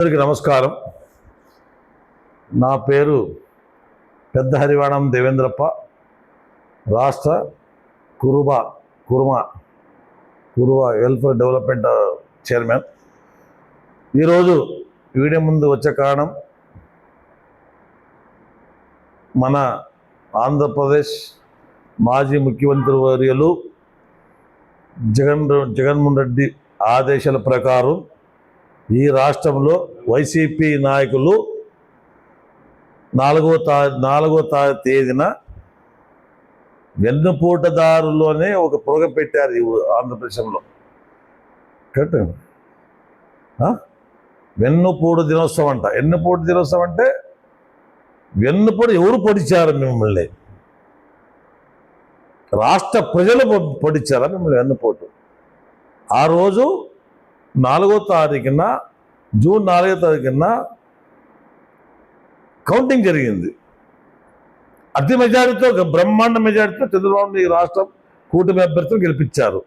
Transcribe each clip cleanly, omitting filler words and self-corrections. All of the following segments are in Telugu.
అందరికీ నమస్కారం. నా పేరు పెద్ద హరివాణం దేవేంద్రప్ప, రాష్ట్ర కురుమ వెల్ఫేర్ డెవలప్మెంట్ చైర్మన్. ఈరోజు వీడియో ముందు వచ్చే కారణం, మన ఆంధ్రప్రదేశ్ మాజీ ముఖ్యమంత్రి వర్యులు జగన్మోహన్ రెడ్డి ఆదేశాల ప్రకారం ఈ రాష్ట్రంలో వైసీపీ నాయకులు 4వ తేదీన వెన్నుపూటదారులోనే ఒక ప్రోగ్రాం పెట్టారు ఈ ఆంధ్రప్రదేశ్లో. కరెక్ట్? వెన్నుపూట దినోత్సవం అంట. వెన్నుపూట దినోత్సవం అంటే వెన్నుపూట ఎవరు పొడిచారు మిమ్మల్ని? రాష్ట్ర ప్రజలు పొడిచారా మిమ్మల్ని వెన్నుపోటు? ఆ రోజు 4వ తారీఖున, జూన్ 4వ తారీఖున కౌంటింగ్ జరిగింది. అతి మెజారిటీతో, బ్రహ్మాండ మెజారిటీతో చంద్రబాబు ఈ రాష్ట్రం కూటమి అభ్యర్థులు గెలిపించారు.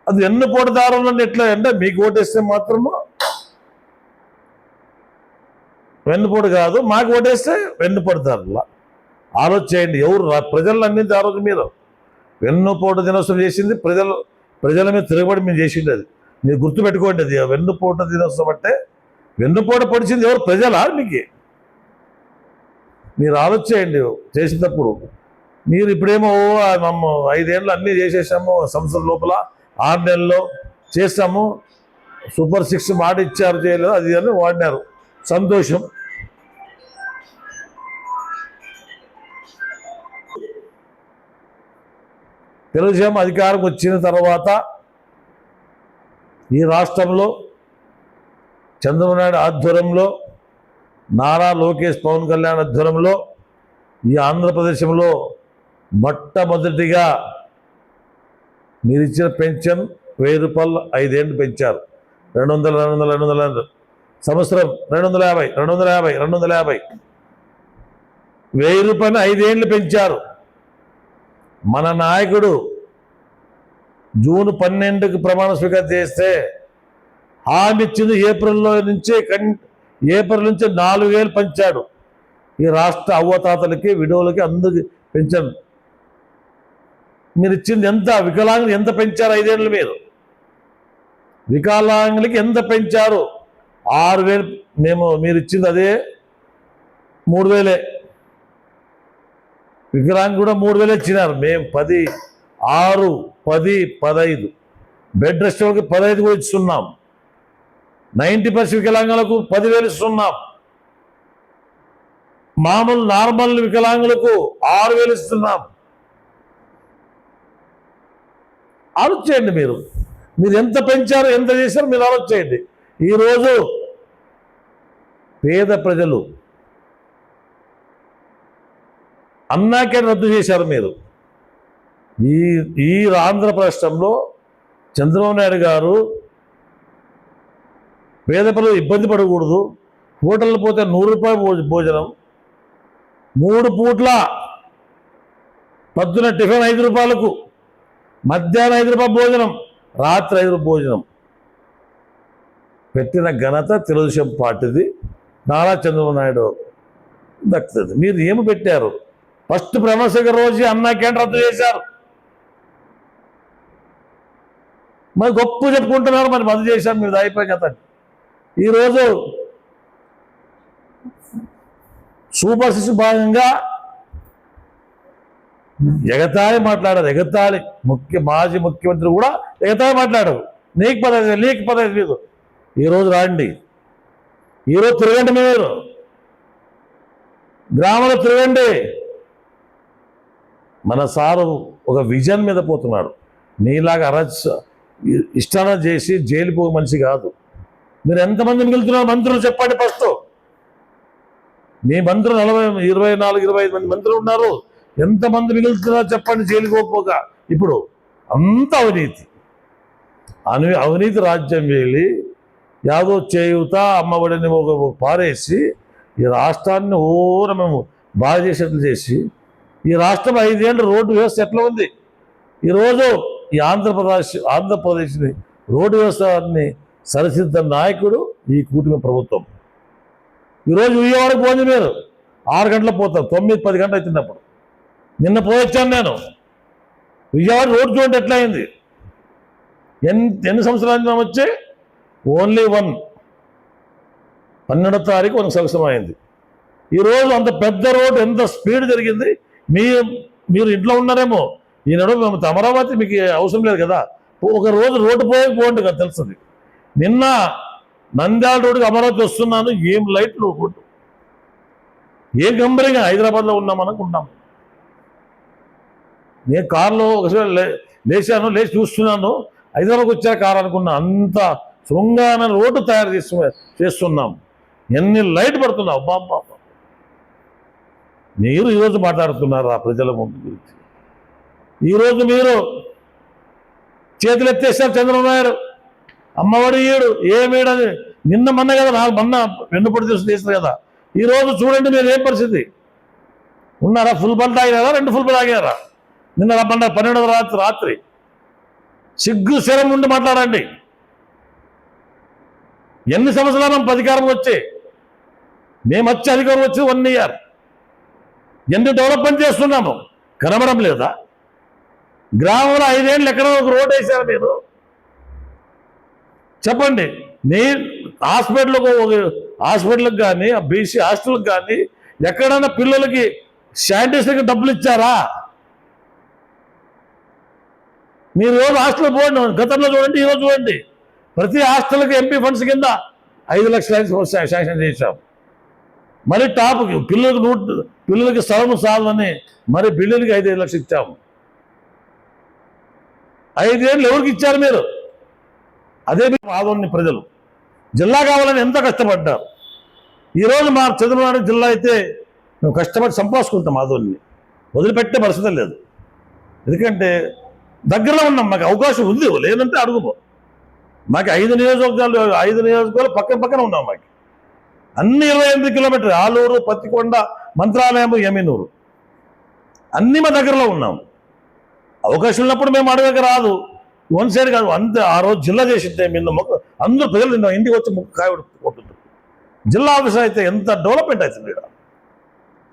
అది వెన్నుపోటుదారులను ఎట్లా అంటే, మీకు ఓటేస్తే మాత్రము వెన్నుపోటు కాదు, మాకు ఓటేస్తే వెన్నుపోటుదారుల. ఆలోచన చేయండి, ఎవరు ప్రజలను అన్నింది ఆ రోజు. మీరు వెన్నుపోటు దినోత్సవం చేసింది ప్రజల మీద తిరగబడి మేము చేసింది. అది మీరు గుర్తుపెట్టుకోండి. అది వెన్నుపోటు దినోత్సవం అంటే వెన్నుపోటు పొడిచింది ఎవరు? ప్రజలా? మీకు మీరు ఆలోచించేయండి చేసేటప్పుడు. మీరు ఇప్పుడేమో 5 ఏళ్ళు అన్నీ చేసేసాము, సంవత్సరం లోపల 6 నెలల్లో చేస్తాము, సూపర్ 6 మాట ఇచ్చారు, చేయలేదు, అది అని వాడినారు. సంతోషం. తెలుగుదేశం అధికారం వచ్చిన తర్వాత ఈ రాష్ట్రంలో చంద్రబాబు నాయుడు ఆధ్వర్యంలో, నారా లోకేష్ పవన్ కళ్యాణ్ ఆధ్వర్యంలో ఈ ఆంధ్రప్రదేశ్లో మొట్టమొదటిగా మీరు ఇచ్చిన పెన్షన్ 1000 రూపాయలు 5 ఏళ్ళు పెంచారు. 200 సంవత్సరం 250 1000 రూపాయలు 5 ఏళ్ళు పెంచారు. మన నాయకుడు జూన్ 12కి ప్రమాణ స్వీకారం చేస్తే హామీ ఇచ్చింది ఏప్రిల్ నుంచి 4000 పెంచాడు. ఈ రాష్ట్ర అవ్వతాతలకి, విడోలకి అందరికి పెంచాను. మీరు ఇచ్చింది ఎంత? వికలాంగులు ఎంత పెంచారు? 5 ఏళ్ళు మీరు వికలాంగులకి ఎంత పెంచారు? 6000. మీరు ఇచ్చింది అదే 3000. వికలాంగులు కూడా 3000 ఇచ్చినారు. మేము 10, 6, 10, 15 బెడ్ రెస్ట్ వాళ్ళకి 15 కూడా ఇస్తున్నాం. 90% వికలాంగులకు 10,000 ఇస్తున్నాం. మామూలు నార్మల్ వికలాంగులకు 6,000 ఇస్తున్నాం. ఆలోచించండి. మీరు ఎంత పెంచారో, ఎంత చేశారో మీరు ఆలోచించండి. ఈరోజు పేద ప్రజలు అన్నాకే రద్దు చేశారు. మీరు ఈ ఆంధ్రప్రదేశ్లో చంద్రబాబు నాయుడు గారు పేద ప్రజలు ఇబ్బంది పడకూడదు, హోటళ్ళు పోతే 100 రూపాయలు భోజనం, 3 పూట్ల పొద్దున టిఫిన్ 5 రూపాయలకు, మధ్యాహ్నం 5 రూపాయల భోజనం, రాత్రి 5 రూపాయల భోజనం పెట్టిన ఘనత తెలుగుదేశం పార్టీది, నారా చంద్రబాబు నాయుడు దక్కుతుంది. మీరు ఏమి పెట్టారు? ఫస్ట్ ప్రమాణ స్వీకారం రోజు అన్నా క్యాంటీన్ రద్దు చేశారు. మరి గొప్ప చెప్పుకుంటున్నారు, మరి రద్దు చేశారు, మీరు అయిపోయి కదా. ఈరోజు సూపర్ 6 భాగంగా ఎగతాళి మాట్లాడారు. మాజీ ముఖ్యమంత్రి కూడా ఎగతాళి మాట్లాడారు. నీకు 15 మీకు. ఈరోజు రాండి, ఈరోజు తిరగండి, మీరు గ్రామంలో తిరగండి. మన సారు ఒక విజన్ మీద పోతున్నాడు. నీలాగా ఇష్టాన చేసి జైలు పోయే మనిషి కాదు. మీరు ఎంతమంది మిగులుతున్నారు మంత్రులు చెప్పండి. ఫస్ట్ మీ మంత్రులు 24-25 మంది మంత్రులు ఉన్నారు. ఎంతమంది మిగులుతున్నారు చెప్పండి జైలు పోకపోగా. ఇప్పుడు అంత అవినీతి రాజ్యం వెళ్ళి యాదో చేయుత అమ్మఒడిని ఒక పారేసి ఈ రాష్ట్రాన్ని మేము బాగా చేసేట్లు చేసి, ఈ రాష్ట్రం 5 ఏళ్ళు రోడ్డు వ్యవస్థ ఎట్లా ఉంది? ఈరోజు ఈ ఆంధ్రప్రదేశ్ని రోడ్డు వ్యవస్థని సరిసిద్ధ నాయకుడు ఈ కూటమి ప్రభుత్వం. ఈరోజు విజయవాడకు పోయింది మీరు 6 గంటలకు పోతారు, 9-10 గంటలు అవుతున్నప్పుడు. నిన్న పోయొచ్చాను నేను. విజయవాడ రోడ్ చూడండి ఎట్లా అయింది. ఎన్ని సంవత్సరాలు వచ్చి ఓన్లీ 12వ తారీఖు 1 సంవత్సరం అయింది. ఈరోజు అంత పెద్ద రోడ్డు ఎంత స్పీడ్ జరిగింది. మీరు ఇంట్లో ఉన్నారేమో, ఈనాడు మేము అమరావతి మీకు అవసరం లేదు కదా, ఒక రోజు రోడ్డు పోండి కదా తెలుస్తుంది. నిన్న నంద్యాల రోడ్డుకి అమరావతి వస్తున్నాను, ఏం లైట్లు రోడ్డు, ఏ గంభీరంగా హైదరాబాద్లో ఉన్నాం. నేను కారులో ఒకసారి లేచాను, లేచి చూస్తున్నాను, హైదరాబాద్కి వచ్చా కారు అనుకున్నా. అంత శృంగారమైన రోడ్డు తయారు చేస్తున్నాం. ఎన్ని లైట్ పడుతున్నావు బాబా. మీరు ఈరోజు మాట్లాడుతున్నారు ఆ ప్రజల ముందు గురించి. ఈరోజు మీరు చేతులు ఎత్తేసారు చంద్రబాబు నాయుడు, అమ్మఒడి ఈడు ఏమీడని. మొన్న కదా, మొన్న వెన్నుపొడి చేస్తారు కదా. ఈరోజు చూడండి మీరు ఏం పరిస్థితి ఉన్నారా. ఫుల్ బల్ తాగినారా, 2 ఫుల్ బల్ తాగారా? నిన్న 12వ రాత్రి సిగ్గు శరం ఉండి మాట్లాడండి. ఎన్ని సంవత్సరాలు అధికారం వచ్చి, మేము వచ్చి అధికారం వచ్చి 1 ఇయర్ ఎన్ని డెవలప్మెంట్ చేస్తున్నాము కనబడం లేదా? గ్రామంలో 5 ఏళ్ళు ఎక్కడో ఒక రోడ్ వేశారు మీరు చెప్పండి. హాస్పిటల్కి కానీ, బీసీ హాస్టల్కి కానీ ఎక్కడైనా పిల్లలకి శానిటైజర్కి డబ్బులు ఇచ్చారా? మీరు రోజు హాస్టల్ పోండి, గతంలో చూడండి, ఈరోజు చూడండి. ప్రతి హాస్టల్కి ఎంపీ ఫండ్స్ కింద 5 లక్షలు శాంక్షన్ చేశాం. మరి టాప్కి పిల్లలకి స్థలము సాలని మరి బిల్లులకి 5 లక్షలు ఇచ్చాము. 5 ఏళ్ళు ఎవరికి ఇచ్చారు మీరు? అదే ఆదోని ప్రజలు జిల్లా కావాలని ఎంత కష్టపడ్డారు. ఈరోజు మా చంద్రబాబు జిల్లా అయితే మేము కష్టపడి సంపాదించుకుంటాం. ఆదోని వదిలిపెట్టే పరిస్థితి లేదు. ఎందుకంటే దగ్గరలో ఉన్నాం, మాకు అవకాశం ఉంది. లేదంటే అడుగుపో. మాకు 5 నియోజకవర్గాలు పక్కన ఉన్నాం. మాకు అన్ని 28 కిలోమీటర్లు, ఆలూరు, పత్తికొండ, మంత్రాలయం, యమీనూరు అన్నీ మా దగ్గరలో ఉన్నాం. అవకాశం ఉన్నప్పుడు మేము అడగక రాదు. 1 సైడ్ కాదు, అంతే. ఆ రోజు జిల్లా చేసింటే అందరూ ప్రజలు ఇంటికి వచ్చి ముక్కు కాయ కొట్టుంటారు. జిల్లా ఆఫీసర్ అయితే ఎంత డెవలప్మెంట్ అవుతుంది.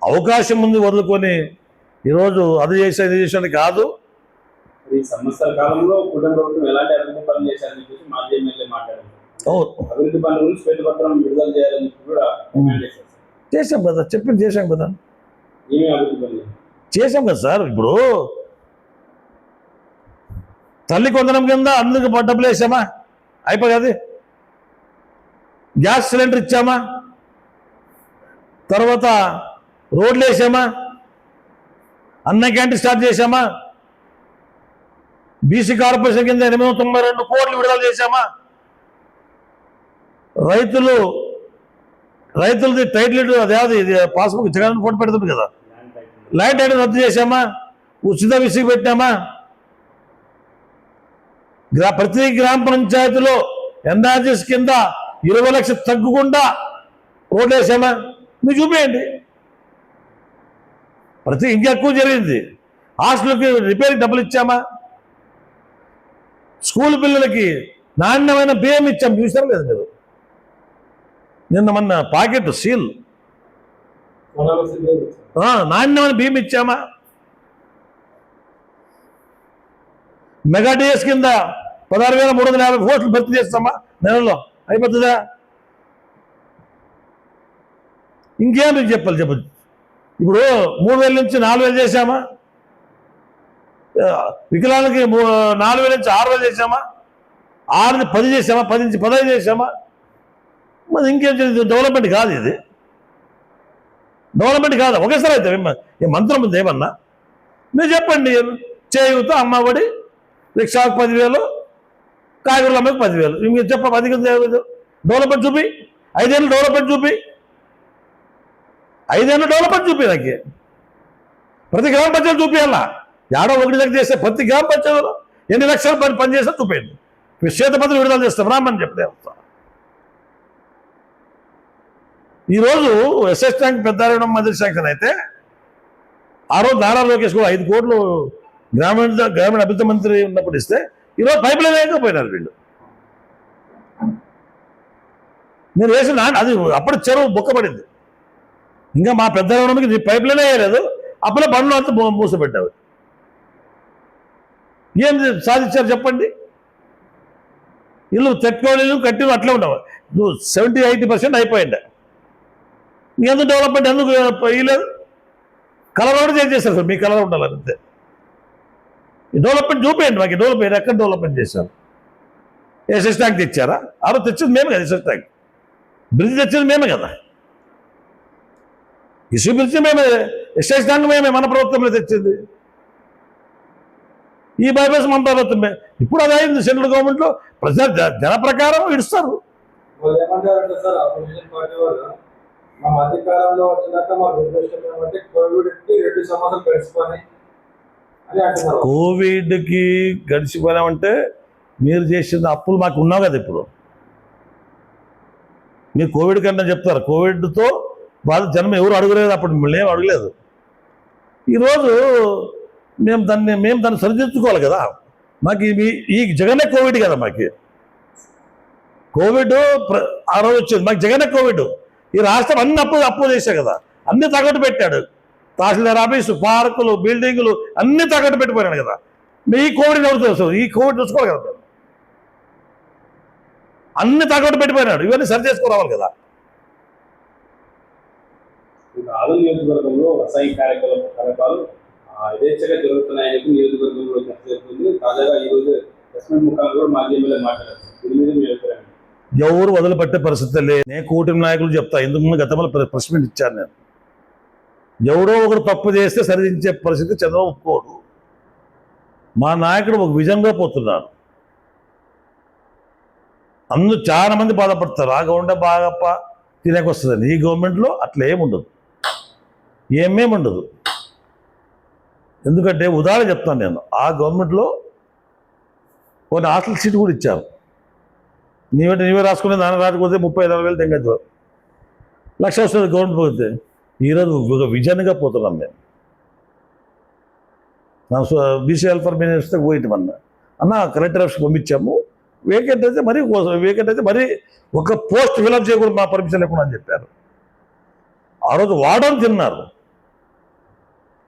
అవకాశం ముందు వదులుకొని ఈరోజు అది చేసేది కాదు. ఈ సంవత్సర కాలంలో కూటమి ప్రభుత్వం ఎలాంటి అభివృద్ధి పనులు చేశారని చెప్పేసి మాజీ ఎమ్మెల్యే మాట్లాడారు. అభివృద్ధి పనుల గురించి శ్వేతపత్రం విడుదల చేయాలని కూడా డిమాండ్ చేశారు. చేశాం కదా, చేశాం కదా, ఏమేమి అభివృద్ధి పనులు చేశాం కదా సార్. ఇప్పుడు తల్లి కొందరం కింద అందుకు డబ్బులు వేసామా? అయిపోయి గ్యాస్ సిలిండర్ ఇచ్చామా? తర్వాత రోడ్లు వేసామా? అన్న క్యాంటీన్ స్టార్ట్ చేశామా? బీసీ కార్పొరేషన్ కింద 892 కోట్లు విడుదల చేశామా? రైతులది టైటిల్ అదే పాస్బుక్ జగన్ ఫోటో పెడుతుంది కదా, ల్యాండ్ టైటిల్ రద్దు చేశామా? ఉచిత విసిగి పెట్టామా? ప్రతి గ్రామ పంచాయతీలో ఎన్ఆర్జీఎస్ కింద 20 లక్షలు తగ్గకుండా రోడ్లు వేసామా? మీరు చూపేయండి. ఇంకెక్కువ జరిగింది. హాస్టల్కి రిపేర్కి డబ్బులు ఇచ్చామా? స్కూల్ పిల్లలకి నాణ్యమైన బియ్యం ఇచ్చాం. చూసారు కదా మీరు? మొన్న పాకెట్ సీల్ నాణ్యమైన బియ్యం ఇచ్చామా? మెగా డిఎస్ కింద 16,350 పోస్టులు భర్తీ చేస్తామా నెలలో? అయిపోతుందా? ఇంకేం చెప్పాలి? ఇప్పుడు 3,000 నుంచి 4,000 చేశామా? వికలాంగులకి 4,000 నుంచి 6,000 చేశామా? 6 నుంచి 10 చేశామా? 10 నుంచి 15 చేశామా? మరి ఇంకేం డెవలప్మెంట్ కాదు. ఇది డెవలప్మెంట్ కాదు. ఒకేసారి అయితే మంత్రం ఉంది ఏమన్నా? మీరు చెప్పండి. చేయూత, అమ్మఒడి, రిక్షాకు 10,000, కాయగూరల అమ్మకి 10,000. మీరు చెప్ప 10 డెవలప్మెంట్ చూపి. 5 ఏళ్ళు డెవలప్మెంట్ చూపి. 5 ఏళ్ళు డెవలప్మెంట్ చూపి. నాకు ప్రతి గ్రామ పంచాయతీ చూపించాలా? ఏడో 1 దగ్గర చేస్తే ప్రతి గ్రామ పంచాయతీలో ఎన్ని లక్షలు పని చేస్తే చూపేయండి. శ్వేతపత్రం విడుదల చేస్తాం రామని చెప్తే. ఈరోజు ఎస్ఎస్ ట్యాంక్ పెద్దారెడ్డి మంత్రి శాంక్షన్ అయితే ఆ రోజు నారా లోకేష్ కూడా 5 కోట్లు గ్రామీణ అభివృద్ధి మంత్రి ఉన్నప్పుడు ఇస్తే ఈరోజు పైప్ లైన్ వేయకపోయినారు వీళ్ళు. మీరు వేసిన అది అప్పుడు చెరువు బొక్కబడింది. ఇంకా మా పెద్ద నీ పైప్ లైన్ వేయలేదు, అప్పుడే బండ్లు అంతా మూసపెట్టావు. ఏం సాధించారు చెప్పండి? ఇల్లు తెట్టుకోలేదు, కట్టిన అట్లా ఉండవు. నువ్వు 70-80% అయిపోయింది. ఎందుకు డెవలప్మెంట్ ఎందుకు ఇవ్వలేదు? కలర్ కూడా చేసేసారు సార్, మీ కలర్ ఉండాలి అంతే. ఈ డెవలప్మెంట్ చూపేయండి మాకు. డెవలప్మెంట్ ఎక్కడ డెవలప్మెంట్ చేశారు? ఎస్ఎస్ ట్యాంక్ తెచ్చారా? ఆరో తెచ్చింది మేమే కదా. ఎస్ఎస్ ట్యాంక్ బ్రిడ్జ్ తెచ్చింది మేమే కదా. ఇసు బ్రిడ్జ్ మేమే, ఎస్ఎస్ ట్యాంక్ మేమే, మన ప్రభుత్వంలో తెచ్చింది. ఈ బైపాస్ మన ప్రభుత్వమే. ఇప్పుడు అది అయింది సెంట్రల్ గవర్నమెంట్లో. ప్రజల జన ప్రకారం ఇడుస్తారు. ఏమంటారంటే సార్, అపోజిషన్ పార్టీ వాళ్ళు మా అధికారంలో వచ్చినాక మా దురదృష్టం ఏమంటే కోవిడ్కి 2 సంవత్సరాలు గడిచిపోయి అని అంటున్నారు. కోవిడ్కి గడిచిపోయామంటే మీరు చేసిన అప్పులు మాకు ఉన్నావు కదా. ఇప్పుడు మీరు కోవిడ్ కన్నా చెప్తారు. కోవిడ్తో వాళ్ళు జన్మ ఎవరు అడగలేదు, అప్పుడు మిమ్మల్ని ఏం అడగలేదు. ఈరోజు మేము దాన్ని సరిదిద్దుకోవాలి కదా. మాకు ఈ జగనే కోవిడ్ కదా. మాకు కోవిడ్ ఆ రోజు వచ్చింది, మాకు జగనే కోవిడ్. ఈ రాష్ట్రం అన్ని అప్పు చేశా కదా. అన్ని తగ్గట్టు పెట్టాడు. తహసీల్దార్ ఆఫీసు, పార్కులు, బిల్డింగులు అన్ని తగ్గట్టు పెట్టిపోయాడు కదా. మీ కోవిడ్ ఎవరు తెలుసు? ఈ కోవిడ్ చూసుకోవాలి కదా. అన్ని తగ్గట్టు పెట్టిపోయినాడు. ఇవన్నీ సరి చేసుకురావాలి కదా. ఆదం నియోజకవర్గంలో రసాయన కార్యకలాపాలు యథేచ్ఛగా జరుగుతున్నాయని నియోజకవర్గంలో చర్చ జరుగుతుంది. తాజాగా ఈ రోజు ఎస్ఎం ముఖాలు కూడా మాజీ ఎమ్మెల్యే మాట్లాడారు. దీని మీద మీ అభిప్రాయం? ఎవరు వదిలిపెట్టే పరిస్థితి లేదు. నేను కూటమి నాయకులు చెప్తా, ఎందుకు గతంలో ప్రెస్ మీట్ ఇచ్చాను నేను. ఎవడో ఒకడు తప్పు చేస్తే సరిదించే పరిస్థితి చంద్రబాబు ఒప్పుకోడు. మా నాయకుడు ఒక విజన్గా పోతున్నాడు. అందరూ చాలా మంది బాధపడతారు. ఆ గవర్నమెంట్ బాగప్ప తినేకొస్తుందని. ఈ గవర్నమెంట్లో అట్లా ఏముండదు, ఏమేముండదు. ఎందుకంటే ఉదాహరణ చెప్తాను నేను. ఆ గవర్నమెంట్లో కొన్ని హాస్టల్ సీట్ కూడా ఇచ్చారు. నీవే రాసుకునే దాన్ని రాకపోతే 30,000 తెంగచ్చు. 1,00,000 వస్తుంది గవర్నమెంట్ పోతే. ఈరోజు ఒక విజన్గా పోతున్నాం మేము. నా బీసీ వెల్ఫేర్ మినిస్టర్ పోయిటమన్నా అన్న కలెక్టర్ ఆఫీస్కి పంపించాము. వేకెంట్ అయితే మరీ ఒక పోస్ట్ ఫిలప్ చేయకూడదు, మా పర్మిషన్ లేకుండా అని చెప్పారు. ఆ రోజు వాడని తిన్నారు.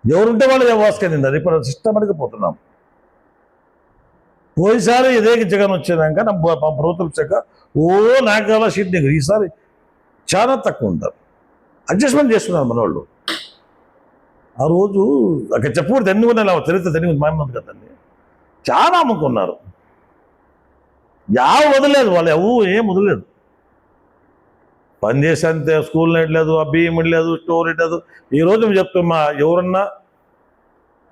ఎవరుంటే వాళ్ళు వాసుకొని తిన్నారు. ఇప్పుడు సిస్టమేటిక్గా పోతున్నాం. పోయిసారి ఇదే జగన్ వచ్చేదాక నా ప్రభుత్వం వచ్చాక నాయకుల సీట్ దగ్గర ఈసారి చాలా తక్కువ ఉంటారు. అడ్జస్ట్మెంట్ చేస్తున్నారు మన వాళ్ళు. ఆ రోజు అక్కడ చెప్పకూడదు, ఎన్ని ఉన్నాయి చరిత్ర తెలియదు మాయమంది కదండి. చాలా అమ్ముకున్నారు. వదలేదు వాళ్ళు, ఏం వదలేదు. పని చేసేంత స్కూల్ లేదు, ఆ బియ్యం లేదు, స్టోర్ లేదు. ఈరోజు మేము చెప్తున్నా, ఎవరన్నా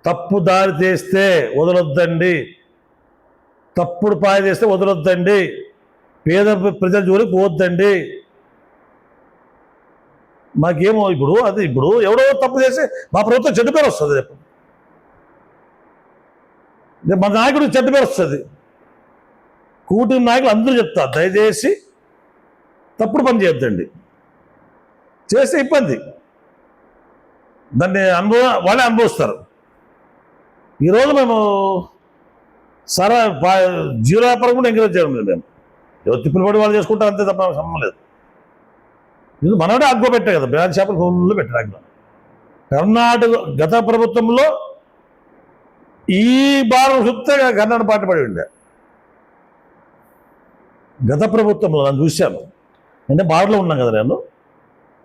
తప్పు దారి చేస్తే వదలొద్దండి, తప్పుడు పాయ చేస్తే వదలొద్దండి, పేద ప్రజల జోలికి పోవద్దండి. మాకేమో ఇప్పుడు ఎవడో తప్పు చేస్తే మా ప్రభుత్వం చెడ్డ పేరు వస్తుంది. రేపు మా నాయకుడికి చెడ్డ పేరు వస్తుంది. కూటమి నాయకులు అందరూ చెప్తారు, దయచేసి తప్పుడు పని చేయొద్దండి. చేస్తే ఇబ్బంది, దాన్ని వాళ్ళే అనుభవిస్తారు. ఈరోజు మేము జీరో వ్యాపారం కూడా ఎంకరేజ్ చేయడం లేదు. మేము ఎవరు తిప్పులు పడి వాళ్ళు చేసుకుంటారు అంతే తప్ప సంబంధం లేదు. ఇది మనడే అగ్గు పెట్టే కదా, బ్రాంచ్ షాపులు ఫోన్లో పెట్టారు అగ్గు. కర్ణాటక గత ప్రభుత్వంలో ఈ భారం సుత్తగా కర్ణాటక పాట పడి ఉండే. గత ప్రభుత్వంలో నన్ను చూశాను, అంటే బార్లో ఉన్నాం కదా నేను.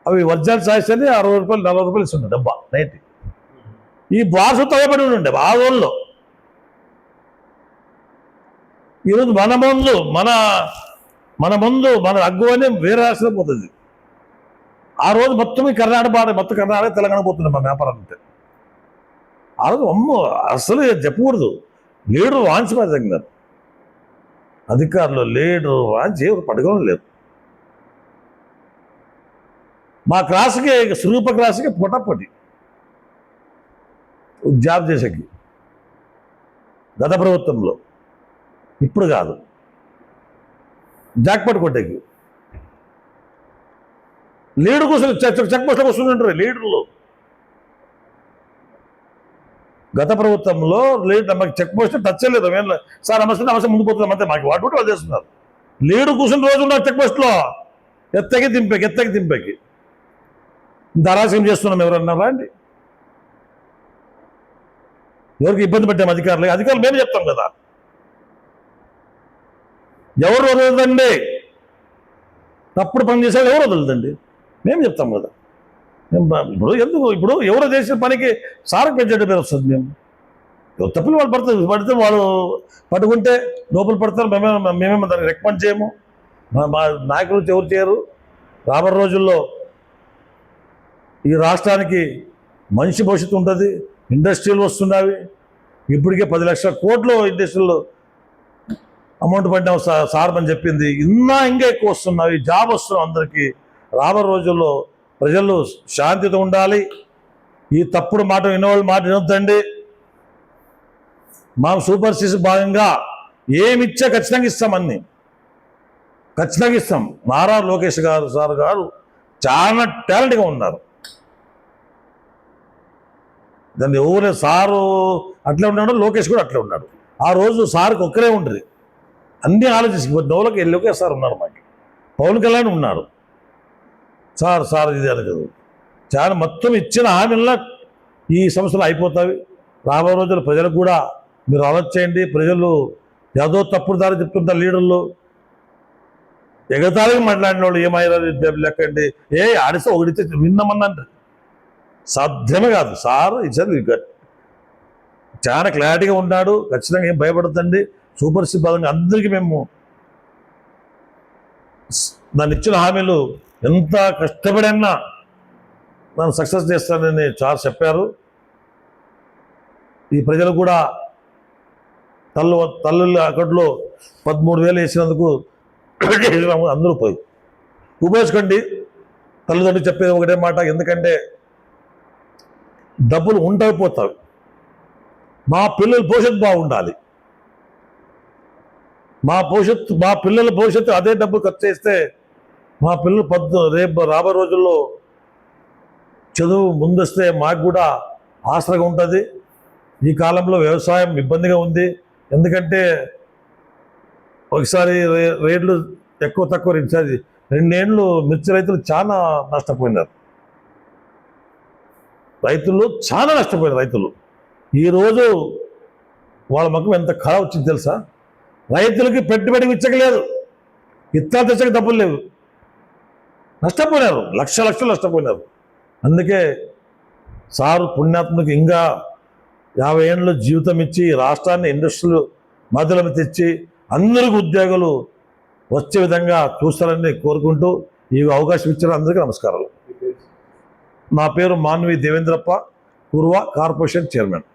అవి వర్జాలు సాయిస్తేనే 60 రూపాయలు 40 రూపాయలు ఇస్తుండే డబ్బా నైట్. ఈ బార్ సుత్తగా పడి ఉండే ఆ రోజుల్లో. ఈరోజు మన ముందు మన అగ్గు అని వేరే రాష్ట్రం పోతుంది. ఆ రోజు మొత్తం ఈ మొత్తం కర్ణాటక తెలంగాణ పోతుంది మా వ్యాపారం అంటే. ఆ రోజు అసలు చెప్పకూడదు. లీడరు వాంచి మరి తగ్గినారు. అధికారులు లీడరు వాంచి ఎవరు పట్టుకోవడం లేదు. మా క్లాసుకి స్వరూప క్లాసుకి పొట్టపొట్టి జాబ్ చేసేకి గత ప్రభుత్వంలో, ఇప్పుడు కాదు. జాక్పాట్ కొట్టేకి లీడర్ కోసం చెక్ పోస్ట్లకు వస్తుంటారు లీడర్లు. గత ప్రభుత్వంలో లీడర్ మాకు చెక్ పోస్ట్ టచ్ లేదు. సార్ నమస్తే ముందు పోతున్నాం అంతే. మాకు వాటి వాళ్ళు చేస్తున్నారు. లీడర్ కూర్చుని రోజు ఉన్నారు చెక్ పోస్ట్లో. ఎత్తకి దింపకి ఇంత అరాచకం చేస్తున్నాం ఎవరన్నారా అండి? ఎవరికి ఇబ్బంది పెట్టాము అధికారులు మేము చెప్తాం కదా. ఎవరు వదలదండి, తప్పుడు పని చేసేవాళ్ళు ఎవరు వదలదండి, మేము చెప్తాం కదా. ఇప్పుడు ఎవరు చేసిన పనికి సార్ పెంచడం పేరు వస్తుంది. ఎవరు తప్పులు వాళ్ళు పడితే వాళ్ళు పట్టుకుంటే లోపల పడతారు. మేమేమో దాన్ని రికమెండ్ చేయము. మా నాయకులు ఎవరు చేయరు. రాబోయే రోజుల్లో ఈ రాష్ట్రానికి మంచి భవిష్యత్తు ఉంటుంది. ఇండస్ట్రీలు వస్తున్నవి. ఇప్పటికే 10 లక్షల కోట్లు ఇండస్ట్రీలో అమౌంట్ పడ్డాం సార్ అని చెప్పింది. ఇంకా ఎక్కువ వస్తున్నాయి. జాబ్ వస్తున్నాం అందరికీ. రాబోయే రోజుల్లో ప్రజలు శాంతితో ఉండాలి. ఈ తప్పుడు మాట వినవాళ్ళు మాట వినొద్దండి. మా సూపర్ సిక్స్ భాగంగా ఏమిచ్చా ఖచ్చితంగా ఇస్తాం, అన్ని ఖచ్చితంగా ఇస్తాం. నారా లోకేష్ సార్ గారు చాలా టాలెంట్గా ఉన్నారు. దాన్ని ఎవరే సారు అట్లే ఉన్నాడు, లోకేష్ కూడా అట్లే ఉన్నాడు. ఆ రోజు సార్కి ఒక్కరే ఉంటుంది, అన్నీ ఆలోచించి నోళ్ళకి లోకేష్ సార్ ఉన్నారు, మాకు పవన్ కళ్యాణ్ ఉన్నారు. సార్ ఇది అనగదు చాలా మొత్తం ఇచ్చిన హామీలా ఈ సంస్థలు అయిపోతాయి. రాబోయే రోజుల్లో ప్రజలకు కూడా మీరు ఆలోచన చేయండి. ప్రజలు ఏదో తప్పుడు దారి చెప్తుంటారు లీడర్లు. ఎగతాళిగా మాట్లాడిన వాళ్ళు ఏమైనా లెక్కండి. ఆడిస్తే ఒకటిస్తే విన్నామన్నంటే సాధ్యమే కాదు. సార్ ఇచ్చారు చాలా క్లారిటీగా ఉన్నాడు. ఖచ్చితంగా ఏం భయపడద్దండి. సూపర్ సిక్స్ భాగంగా అందరికీ మేము దాన్ని ఇచ్చిన హామీలు ఎంత కష్టపడన్నా నన్ను సక్సెస్ చేస్తానని సార్ చెప్పారు. ఈ ప్రజలు కూడా తల్లుల అకౌంట్లో 13,000 వేసినందుకు అందరూ పోయి ఉపయోగించుకోండి. తల్లిదండ్రులు చెప్పేది ఒకటే మాట, ఎందుకంటే డబ్బులు ఉండకపోతాయి. మా పిల్లల భవిష్యత్తు బాగుండాలి. మా పిల్లల భవిష్యత్తు అదే డబ్బు ఖర్చు చేస్తే మా పిల్లలు రేపు రాబోయే రోజుల్లో చదువు ముందొస్తే మాకు కూడా ఆసరగా ఉంటుంది. ఈ కాలంలో వ్యవసాయం ఇబ్బందిగా ఉంది. ఎందుకంటే ఒకసారి రేట్లు ఎక్కువ తక్కువ 2 ఏళ్ళు మిర్చి రైతులు చాలా నష్టపోయినారు. రైతులు ఈరోజు వాళ్ళ ముఖం ఎంత ఖరాబ్ వచ్చింది తెలుసా? రైతులకి పెట్టుబడి ఇచ్చకలేదు, ఇత్తనాలు తెచ్చక డబ్బులు లేవు, నష్టపోయినారు. లక్షలు నష్టపోయినారు. అందుకే సారు పుణ్యాత్మకి ఇంకా 50 ఏళ్ళు జీవితం ఇచ్చి రాష్ట్రాన్ని ఇండస్ట్రీలు మధ్యలో తెచ్చి అందరికీ ఉద్యోగాలు వచ్చే విధంగా చూస్తారని కోరుకుంటూ ఈ అవకాశం ఇచ్చిన అందరికీ నమస్కారాలు. నా పేరు మాన్వి దేవేంద్రప్ప, పూర్వ కార్పొరేషన్ చైర్మన్.